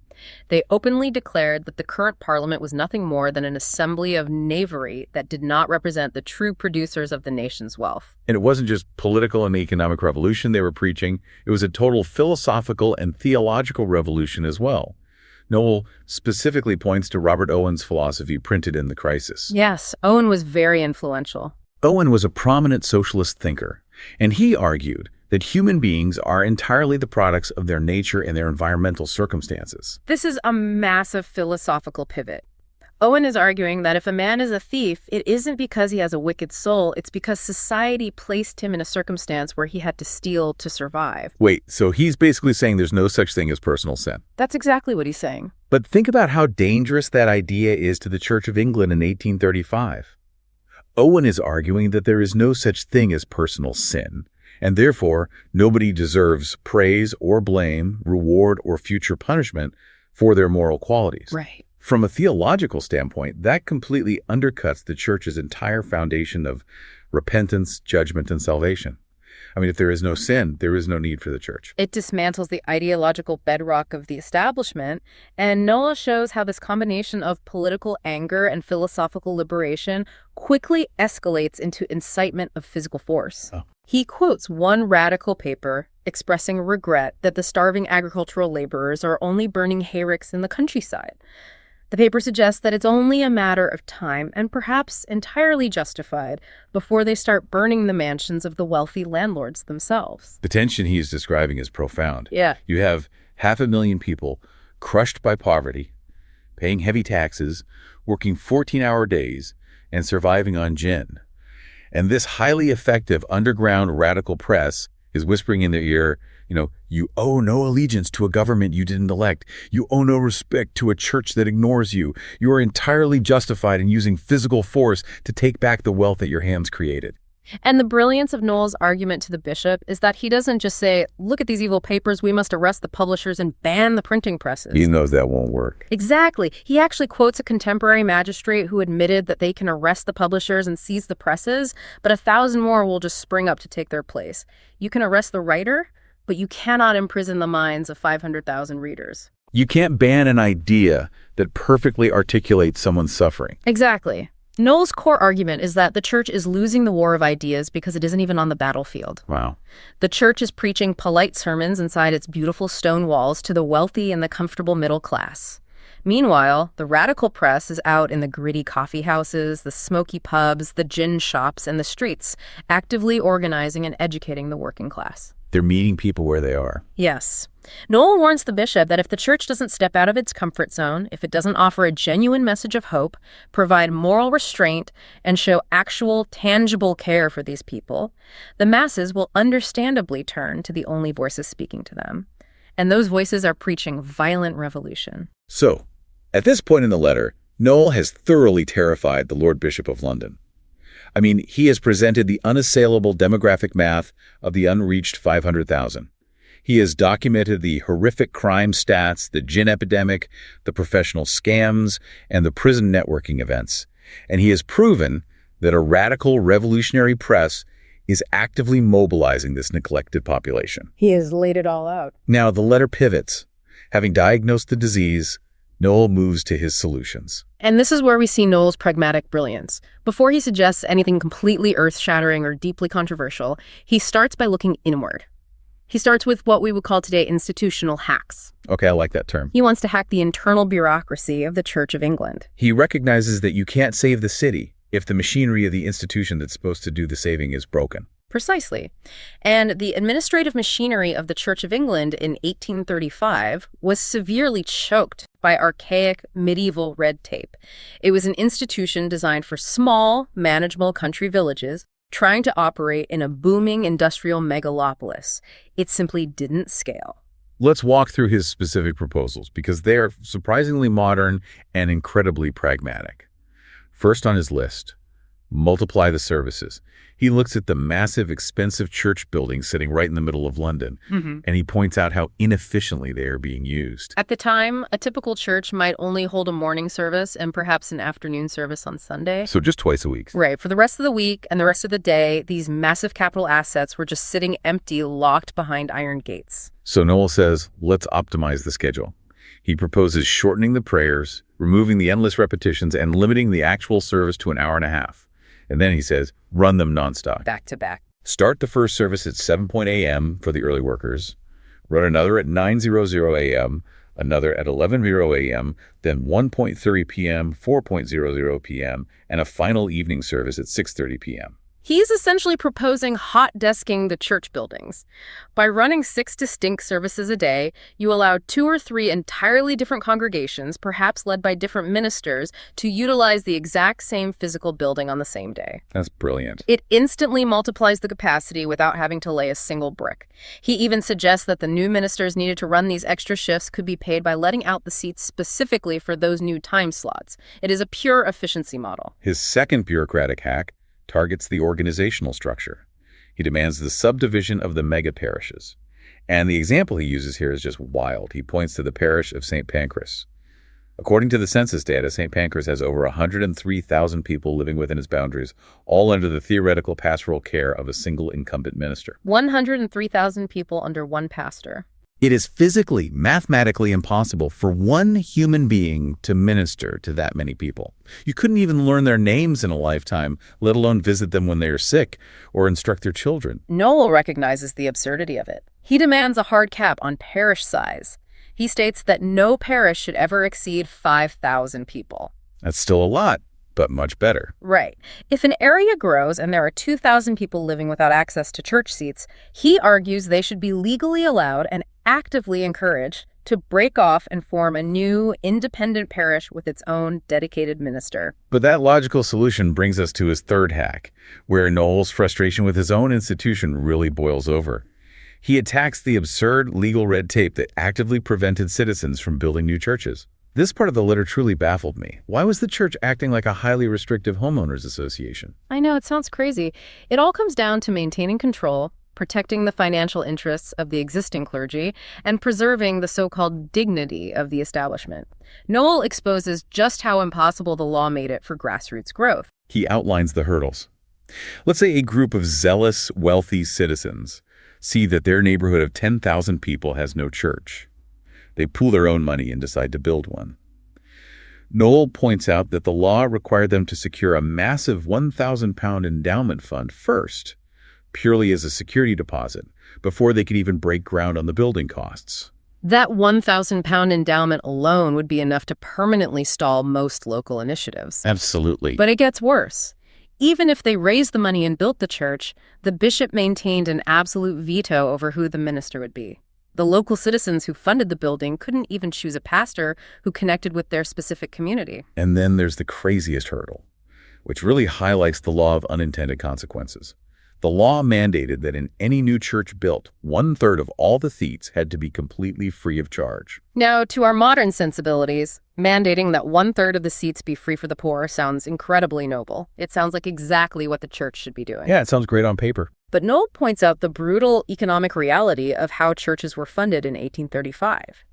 They openly declared that the current parliament was nothing more than an assembly of knavery that did not represent the true producers of the nation's wealth. And it wasn't just political and economic revolution they were preaching. It was a total philosophical and theological revolution as well. Noel specifically points to Robert Owen's philosophy printed in The Crisis. Yes, Owen was very influential. Owen was a prominent socialist thinker, and he argued that human beings are entirely the products of their nature and their environmental circumstances. This is a massive philosophical pivot. Owen is arguing that if a man is a thief, it isn't because he has a wicked soul, it's because society placed him in a circumstance where he had to steal to survive. Wait, so he's basically saying there's no such thing as personal sin. That's exactly what he's saying. But think about how dangerous that idea is to the Church of England in 1835. Owen is arguing that there is no such thing as personal sin, and therefore nobody deserves praise or blame, reward or future punishment for their moral qualities. Right. From a theological standpoint, that completely undercuts the church's entire foundation of repentance, judgment, and salvation. I mean, if there is no sin, there is no need for the church. It dismantles the ideological bedrock of the establishment, and Noel shows how this combination of political anger and philosophical liberation quickly escalates into incitement of physical force. Oh. He quotes one radical paper expressing regret that the starving agricultural laborers are only burning hayricks in the countryside. The paper suggests that it's only a matter of time, and perhaps entirely justified, before they start burning the mansions of the wealthy landlords themselves. The tension he is describing is profound. Yeah. You have 500,000 people crushed by poverty, paying heavy taxes, working 14-hour days, and surviving on gin. And this highly effective underground radical press is whispering in their ear, you owe no allegiance to a government you didn't elect. You owe no respect to a church that ignores you. You are entirely justified in using physical force to take back the wealth that your hands created. And the brilliance of Noel's argument to the bishop is that he doesn't just say, look at these evil papers, we must arrest the publishers and ban the printing presses. He knows that won't work. Exactly. He actually quotes a contemporary magistrate who admitted that they can arrest the publishers and seize the presses, but 1,000 more will just spring up to take their place. You can arrest the writer, but you cannot imprison the minds of 500,000 readers. You can't ban an idea that perfectly articulates someone's suffering. Exactly. Noel's core argument is that the church is losing the war of ideas because it isn't even on the battlefield. Wow. The church is preaching polite sermons inside its beautiful stone walls to the wealthy and the comfortable middle class. Meanwhile, the radical press is out in the gritty coffee houses, the smoky pubs, the gin shops, and the streets, actively organizing and educating the working class. They're meeting people where they are. Yes. Noel warns the bishop that if the church doesn't step out of its comfort zone, if it doesn't offer a genuine message of hope, provide moral restraint, and show actual, tangible care for these people, the masses will understandably turn to the only voices speaking to them. And those voices are preaching violent revolution. So, at this point in the letter, Noel has thoroughly terrified the Lord Bishop of London. I mean, he has presented the unassailable demographic math of the unreached 500,000. He has documented the horrific crime stats, the gin epidemic, the professional scams, and the prison networking events. And he has proven that a radical revolutionary press is actively mobilizing this neglected population. He has laid it all out. Now, the letter pivots. Having diagnosed the disease, Noel moves to his solutions. And this is where we see Noel's pragmatic brilliance. Before he suggests anything completely earth-shattering or deeply controversial, he starts by looking inward. He starts with what we would call today institutional hacks. Okay, I like that term. He wants to hack the internal bureaucracy of the Church of England. He recognizes that you can't save the city if the machinery of the institution that's supposed to do the saving is broken. Precisely. And the administrative machinery of the Church of England in 1835 was severely choked by archaic medieval red tape. It was an institution designed for small, manageable country villages trying to operate in a booming industrial megalopolis. It simply didn't scale. Let's walk through his specific proposals because they are surprisingly modern and incredibly pragmatic. First on his list, multiply the services. He looks at the massive, expensive church buildings sitting right in the middle of London, and he points out how inefficiently they are being used. At the time, a typical church might only hold a morning service and perhaps an afternoon service on Sunday. So just twice a week. Right. For the rest of the week and the rest of the day, these massive capital assets were just sitting empty, locked behind iron gates. So Noel says, let's optimize the schedule. He proposes shortening the prayers, removing the endless repetitions, and limiting the actual service to an hour and a half. And then he says, run them nonstop. Back to back. Start the first service at 7 a.m. for the early workers, run another at 9:00 a.m., another at 11:00 a.m., then 1:30 p.m., 4:00 p.m., and a final evening service at 6:30 p.m. He's essentially proposing hot desking the church buildings. By running 6 distinct services a day, you allow 2 or 3 entirely different congregations, perhaps led by different ministers, to utilize the exact same physical building on the same day. That's brilliant. It instantly multiplies the capacity without having to lay a single brick. He even suggests that the new ministers needed to run these extra shifts could be paid by letting out the seats specifically for those new time slots. It is a pure efficiency model. His second bureaucratic hack targets the organizational structure. He demands the subdivision of the mega parishes. And the example he uses here is just wild. He points to the parish of St. Pancras. According to the census data, St. Pancras has over 103,000 people living within its boundaries, all under the theoretical pastoral care of a single incumbent minister. 103,000 people under one pastor. It is physically, mathematically impossible for one human being to minister to that many people. You couldn't even learn their names in a lifetime, let alone visit them when they are sick or instruct their children. Noel recognizes the absurdity of it. He demands a hard cap on parish size. He states that no parish should ever exceed 5,000 people. That's still a lot, but much better. Right. If an area grows and there are 2,000 people living without access to church seats, he argues they should be legally allowed and actively encouraged to break off and form a new, independent parish with its own dedicated minister. But that logical solution brings us to his third hack, where Noel's frustration with his own institution really boils over. He attacks the absurd legal red tape that actively prevented citizens from building new churches. This part of the letter truly baffled me. Why was the church acting like a highly restrictive homeowners association? I know, it sounds crazy. It all comes down to maintaining control, protecting the financial interests of the existing clergy, and preserving the so-called dignity of the establishment. Noel exposes just how impossible the law made it for grassroots growth. He outlines the hurdles. Let's say a group of zealous, wealthy citizens see that their neighborhood of 10,000 people has no church. They pool their own money and decide to build one. Noel points out that the law required them to secure a massive £1,000 endowment fund first, purely as a security deposit, before they could even break ground on the building costs. That 1,000-pound endowment alone would be enough to permanently stall most local initiatives. Absolutely. But it gets worse. Even if they raised the money and built the church, the bishop maintained an absolute veto over who the minister would be. The local citizens who funded the building couldn't even choose a pastor who connected with their specific community. And then there's the craziest hurdle, which really highlights the law of unintended consequences. The law mandated that in any new church built, 1/3 of all the seats had to be completely free of charge. Now, to our modern sensibilities, mandating that 1/3 of the seats be free for the poor sounds incredibly noble. It sounds like exactly what the church should be doing. Yeah, it sounds great on paper. But Noel points out the brutal economic reality of how churches were funded in 1835.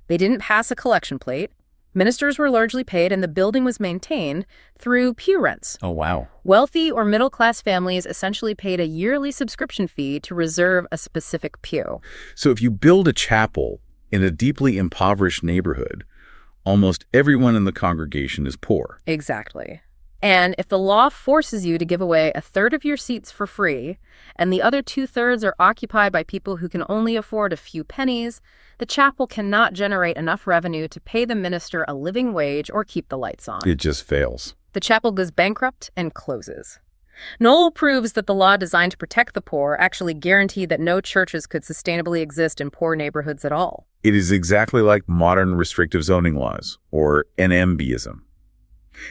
They didn't pass a collection plate. Ministers were largely paid, and the building was maintained through pew rents. Oh, wow. Wealthy or middle-class families essentially paid a yearly subscription fee to reserve a specific pew. So if you build a chapel in a deeply impoverished neighborhood, almost everyone in the congregation is poor. Exactly. And if the law forces you to give away 1/3 of your seats for free, and the other 2/3 are occupied by people who can only afford a few pennies, the chapel cannot generate enough revenue to pay the minister a living wage or keep the lights on. It just fails. The chapel goes bankrupt and closes. Noel proves that the law designed to protect the poor actually guaranteed that no churches could sustainably exist in poor neighborhoods at all. It is exactly like modern restrictive zoning laws, or NMBism.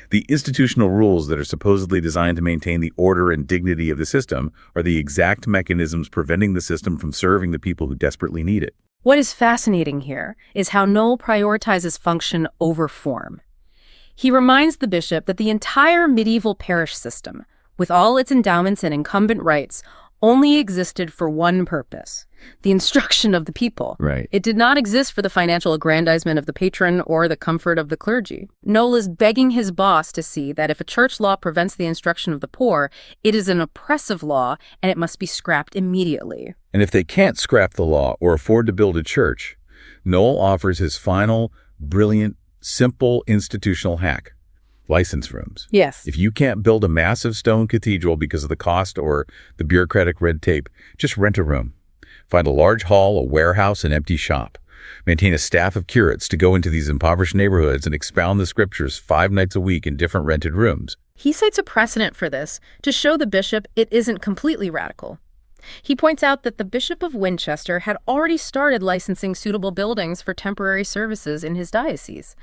The institutional rules that are supposedly designed to maintain the order and dignity of the system are the exact mechanisms preventing the system from serving the people who desperately need it. What is fascinating here is how Noel prioritizes function over form. He reminds the bishop that the entire medieval parish system, with all its endowments and incumbent rights, only existed for one purpose: the instruction of the people. Right. It did not exist for the financial aggrandizement of the patron or the comfort of the clergy. Noel is begging his boss to see that if a church law prevents the instruction of the poor, it is an oppressive law and it must be scrapped immediately. And if they can't scrap the law or afford to build a church, Noel offers his final, brilliant, simple institutional hack: license rooms. Yes. If you can't build a massive stone cathedral because of the cost or the bureaucratic red tape, just rent a room. Find a large hall, a warehouse, an empty shop. Maintain a staff of curates to go into these impoverished neighborhoods and expound the scriptures 5 nights a week in different rented rooms. He cites a precedent for this to show the bishop it isn't completely radical. He points out that the Bishop of Winchester had already started licensing suitable buildings for temporary services in his diocese.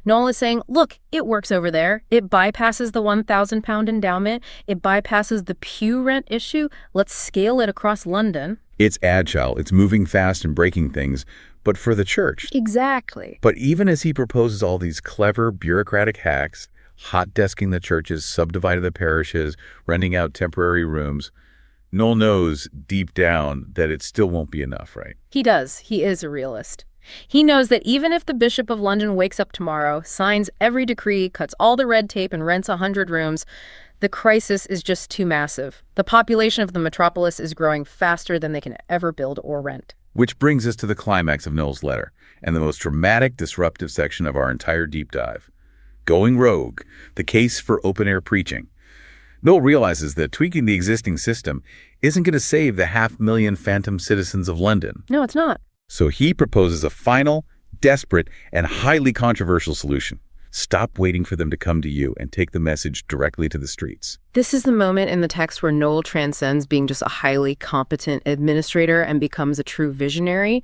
Noel is saying, look, it works over there. It bypasses the 1,000-pound endowment. It bypasses the pew rent issue. Let's scale it across London. It's agile, it's moving fast and breaking things, but for the church. Exactly. But even as he proposes all these clever bureaucratic hacks, hot-desking the churches, subdividing the parishes, renting out temporary rooms, Noel knows deep down that it still won't be enough, right? He does. He is a realist. He knows that even if the Bishop of London wakes up tomorrow, signs every decree, cuts all the red tape, and rents 100 rooms, the crisis is just too massive. The population of the metropolis is growing faster than they can ever build or rent. Which brings us to the climax of Noel's letter, and the most dramatic, disruptive section of our entire deep dive. Going rogue, the case for open-air preaching. Noel realizes that tweaking the existing system isn't going to save the 500,000 phantom citizens of London. No, it's not. So he proposes a final, desperate, and highly controversial solution. Stop waiting for them to come to you and take the message directly to the streets. This is the moment in the text where Noel transcends being just a highly competent administrator and becomes a true visionary.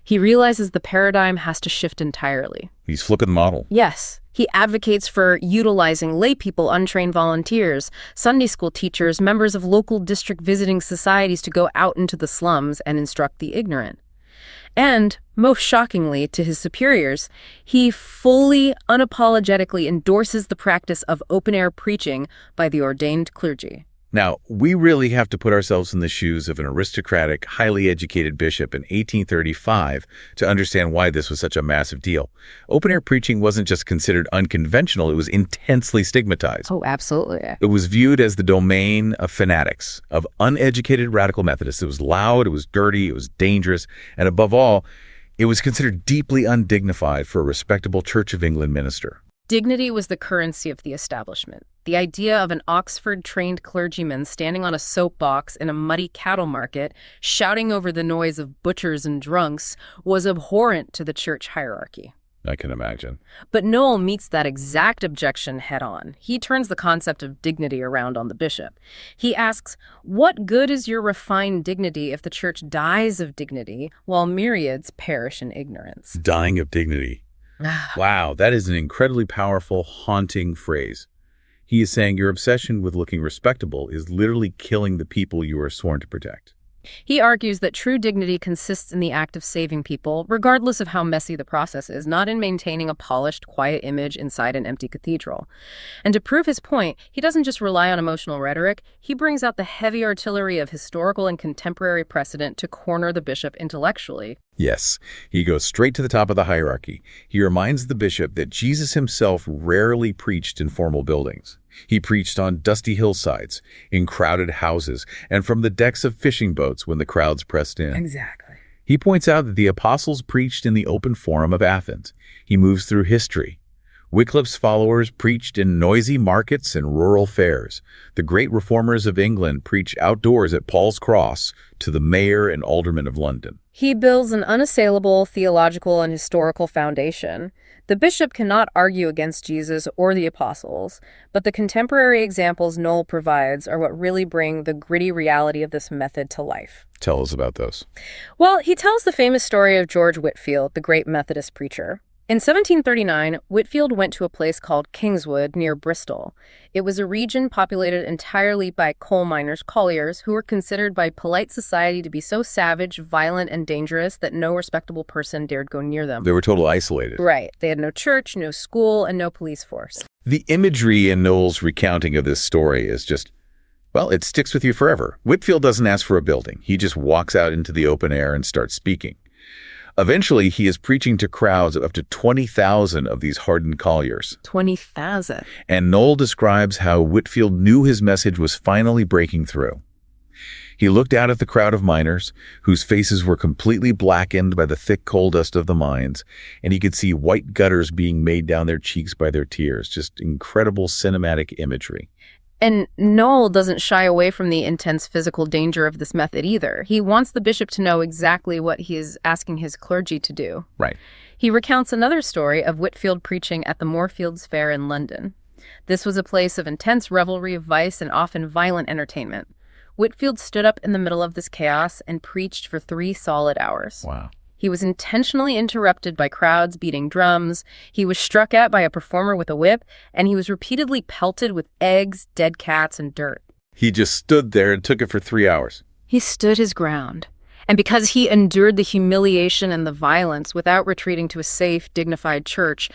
He realizes the paradigm has to shift entirely. He's flipping the model. Yes. He advocates for utilizing lay people, untrained volunteers, Sunday school teachers, members of local district visiting societies to go out into the slums and instruct the ignorant. And, most shockingly to his superiors, he fully, unapologetically endorses the practice of open-air preaching by the ordained clergy. Now, we really have to put ourselves in the shoes of an aristocratic, highly educated bishop in 1835 to understand why this was such a massive deal. Open-air preaching wasn't just considered unconventional, it was intensely stigmatized. Oh, absolutely. It was viewed as the domain of fanatics, of uneducated radical Methodists. It was loud, it was dirty, it was dangerous, and above all, it was considered deeply undignified for a respectable Church of England minister. Dignity was the currency of the establishment. The The idea of an Oxford-trained clergyman standing on a soapbox in a muddy cattle market, shouting over the noise of butchers and drunks, was abhorrent to the church hierarchy. I can imagine. But Noel meets that exact objection head-on. He turns the concept of dignity around on the bishop. He asks, what good is your refined dignity if the church dies of dignity while myriads perish in ignorance? Dying of dignity. Wow, that is an incredibly powerful, haunting phrase. He is saying your obsession with looking respectable is literally killing the people you are sworn to protect. He argues that true dignity consists in the act of saving people, regardless of how messy the process is, not in maintaining a polished, quiet image inside an empty cathedral. And to prove his point, he doesn't just rely on emotional rhetoric, he brings out the heavy artillery of historical and contemporary precedent to corner the bishop intellectually. Yes, he goes straight to the top of the hierarchy. He reminds the bishop that Jesus himself rarely preached in formal buildings. He preached on dusty hillsides, in crowded houses, and from the decks of fishing boats when the crowds pressed in. Exactly. He points out that the apostles preached in the open forum of Athens. He moves through history. Wycliffe's followers preached in noisy markets and rural fairs. The great reformers of England preached outdoors at Paul's Cross to the mayor and aldermen of London. He builds an unassailable theological and historical foundation. The bishop cannot argue against Jesus or the apostles, but the contemporary examples Noel provides are what really bring the gritty reality of this method to life. Tell us about those. Well, he tells the famous story of George Whitefield, the great Methodist preacher. In 1739, Whitefield went to a place called Kingswood near Bristol. It was a region populated entirely by coal miners, colliers, who were considered by polite society to be so savage, violent, and dangerous that no respectable person dared go near them. They were totally isolated. Right. They had no church, no school, and no police force. The imagery in Noel's recounting of this story is just, well, it sticks with you forever. Whitefield doesn't ask for a building. He just walks out into the open air and starts speaking. Eventually, he is preaching to crowds of up to 20,000 of these hardened colliers. 20,000. And Noel describes how Whitefield knew his message was finally breaking through. He looked out at the crowd of miners, whose faces were completely blackened by the thick coal dust of the mines, and he could see white gutters being made down their cheeks by their tears. Just incredible cinematic imagery. And Noel doesn't shy away from the intense physical danger of this method either. He wants the bishop to know exactly what he is asking his clergy to do. Right. He recounts another story of Whitefield preaching at the Moorfields Fair in London. This was a place of intense revelry, vice, and often violent entertainment. Whitefield stood up in the middle of this chaos and preached for 3 solid hours. Wow. He was intentionally interrupted by crowds beating drums, he was struck at by a performer with a whip, and he was repeatedly pelted with eggs, dead cats, and dirt. He just stood there and took it for 3 hours. He stood his ground. And because he endured the humiliation and the violence without retreating to a safe, dignified church,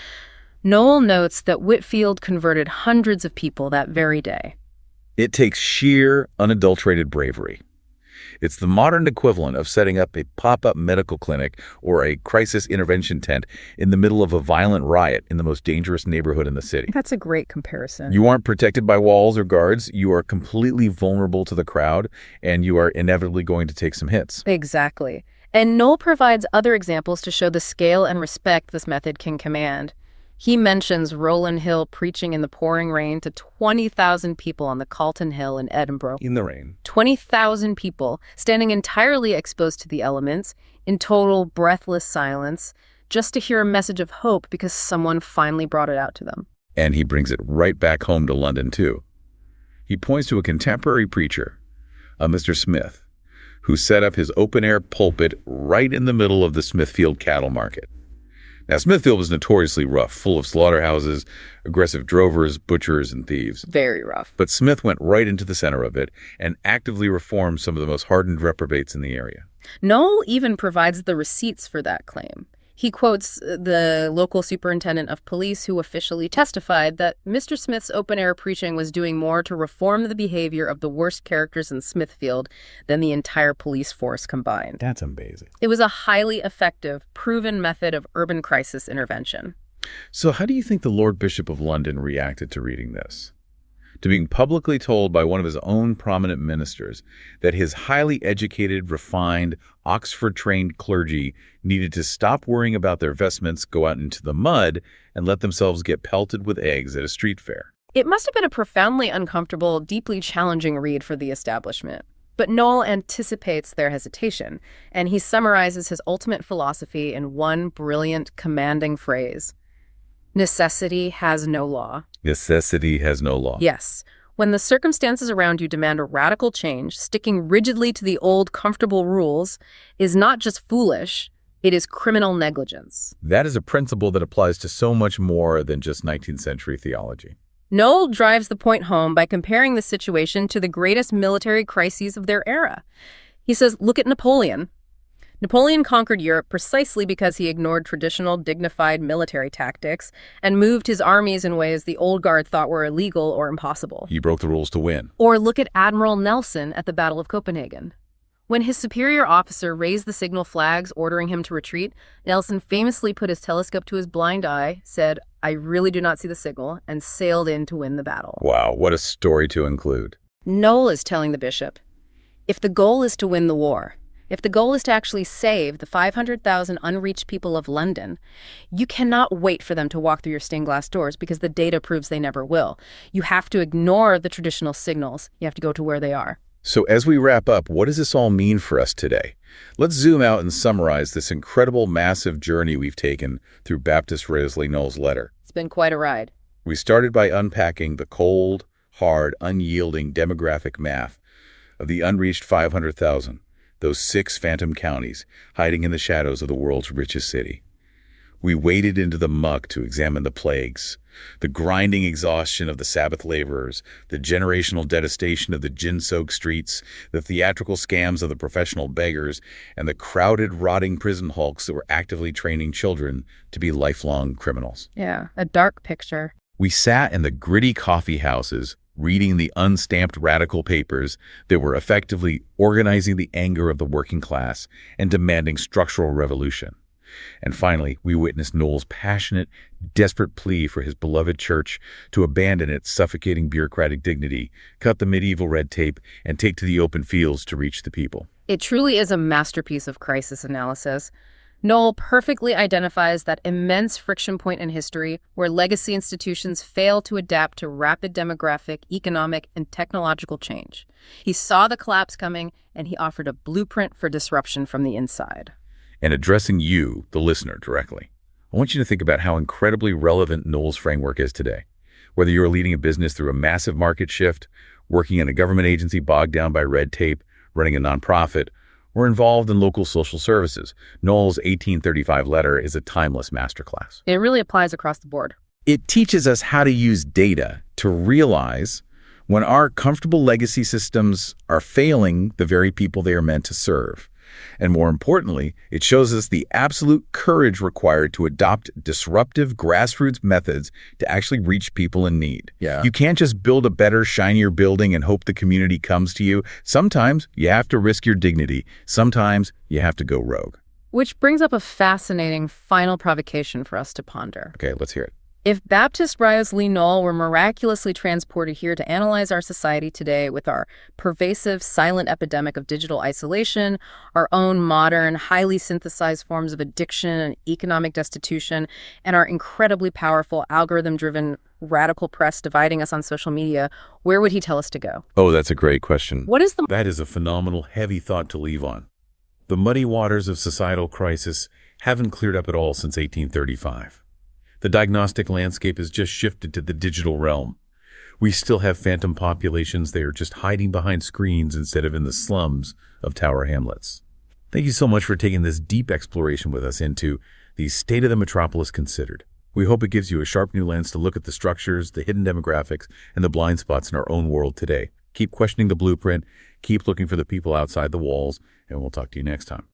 Noel notes that Whitefield converted hundreds of people that very day. It takes sheer, unadulterated bravery. It's the modern equivalent of setting up a pop-up medical clinic or a crisis intervention tent in the middle of a violent riot in the most dangerous neighborhood in the city. That's a great comparison. You aren't protected by walls or guards. You are completely vulnerable to the crowd, and you are inevitably going to take some hits. Exactly. And Noel provides other examples to show the scale and respect this method can command. He mentions Rowland Hill preaching in the pouring rain to 20,000 people on the Calton Hill in Edinburgh. In the rain. 20,000 people standing entirely exposed to the elements, in total breathless silence, just to hear a message of hope because someone finally brought it out to them. And he brings it right back home to London, too. He points to a contemporary preacher, a Mr. Smith, who set up his open-air pulpit right in the middle of the Smithfield cattle market. Now, Smithfield was notoriously rough, full of slaughterhouses, aggressive drovers, butchers, and thieves. Very rough. But Smith went right into the center of it and actively reformed some of the most hardened reprobates in the area. Noel even provides the receipts for that claim. He quotes the local superintendent of police who officially testified that Mr. Smith's open-air preaching was doing more to reform the behavior of the worst characters in Smithfield than the entire police force combined. That's amazing. It was a highly effective, proven method of urban crisis intervention. So how do you think the Lord Bishop of London reacted to reading this? To being publicly told by one of his own prominent ministers that his highly educated, refined, Oxford-trained clergy needed to stop worrying about their vestments, go out into the mud, and let themselves get pelted with eggs at a street fair. It must have been a profoundly uncomfortable, deeply challenging read for the establishment. But Noel anticipates their hesitation, and he summarizes his ultimate philosophy in one brilliant, commanding phrase. Necessity has no law. Necessity has no law. Yes. When the circumstances around you demand a radical change, sticking rigidly to the old, comfortable rules is not just foolish, it is criminal negligence. That is a principle that applies to so much more than just 19th century theology. Noel drives the point home by comparing the situation to the greatest military crises of their era. He says, look at Napoleon. Napoleon conquered Europe precisely because he ignored traditional, dignified military tactics and moved his armies in ways the old guard thought were illegal or impossible. He broke the rules to win. Or look at Admiral Nelson at the Battle of Copenhagen. When his superior officer raised the signal flags ordering him to retreat, Nelson famously put his telescope to his blind eye, said, I really do not see the signal, and sailed in to win the battle. Wow, what a story to include. Noel is telling the bishop, if the goal is to win the war, if the goal is to actually save the 500,000 unreached people of London, you cannot wait for them to walk through your stained glass doors because the data proves they never will. You have to ignore the traditional signals. You have to go to where they are. So as we wrap up, what does this all mean for us today? Let's zoom out and summarize this incredible, massive journey we've taken through Baptist Wriothesley Noel's letter. It's been quite a ride. We started by unpacking the cold, hard, unyielding demographic math of the unreached 500,000, those 6 phantom counties hiding in the shadows of the world's richest city. We waded into the muck to examine the plagues, the grinding exhaustion of the Sabbath laborers, the generational detestation of the gin-soaked streets, the theatrical scams of the professional beggars, and the crowded, rotting prison hulks that were actively training children to be lifelong criminals. Yeah, a dark picture. We sat in the gritty coffee houses, reading the unstamped radical papers that were effectively organizing the anger of the working class and demanding structural revolution. And finally, we witnessed Noel's passionate, desperate plea for his beloved church to abandon its suffocating bureaucratic dignity, cut the medieval red tape, and take to the open fields to reach the people. It truly is a masterpiece of crisis analysis. Noel perfectly identifies that immense friction point in history where legacy institutions fail to adapt to rapid demographic, economic, and technological change. He saw the collapse coming, and he offered a blueprint for disruption from the inside. And addressing you, the listener, directly, I want you to think about how incredibly relevant Noel's framework is today. Whether you're leading a business through a massive market shift, working in a government agency bogged down by red tape, running a nonprofit, or involved in local social services, Noel's 1835 letter is a timeless masterclass. It really applies across the board. It teaches us how to use data to realize when our comfortable legacy systems are failing the very people they are meant to serve. And more importantly, it shows us the absolute courage required to adopt disruptive grassroots methods to actually reach people in need. Yeah. You can't just build a better, shinier building and hope the community comes to you. Sometimes you have to risk your dignity. Sometimes you have to go rogue. Which brings up a fascinating final provocation for us to ponder. Okay, let's hear it. If Baptist Wriothesley Noel were miraculously transported here to analyze our society today with our pervasive, silent epidemic of digital isolation, our own modern, highly synthesized forms of addiction and economic destitution, and our incredibly powerful, algorithm-driven radical press dividing us on social media, where would he tell us to go? Oh, that's a great question. That is a phenomenal, heavy thought to leave on. The muddy waters of societal crisis haven't cleared up at all since 1835. The diagnostic landscape has just shifted to the digital realm. We still have phantom populations. They are just hiding behind screens instead of in the slums of Tower Hamlets. Thank you so much for taking this deep exploration with us into the state of the metropolis considered. We hope it gives you a sharp new lens to look at the structures, the hidden demographics, and the blind spots in our own world today. Keep questioning the blueprint, keep looking for the people outside the walls, and we'll talk to you next time.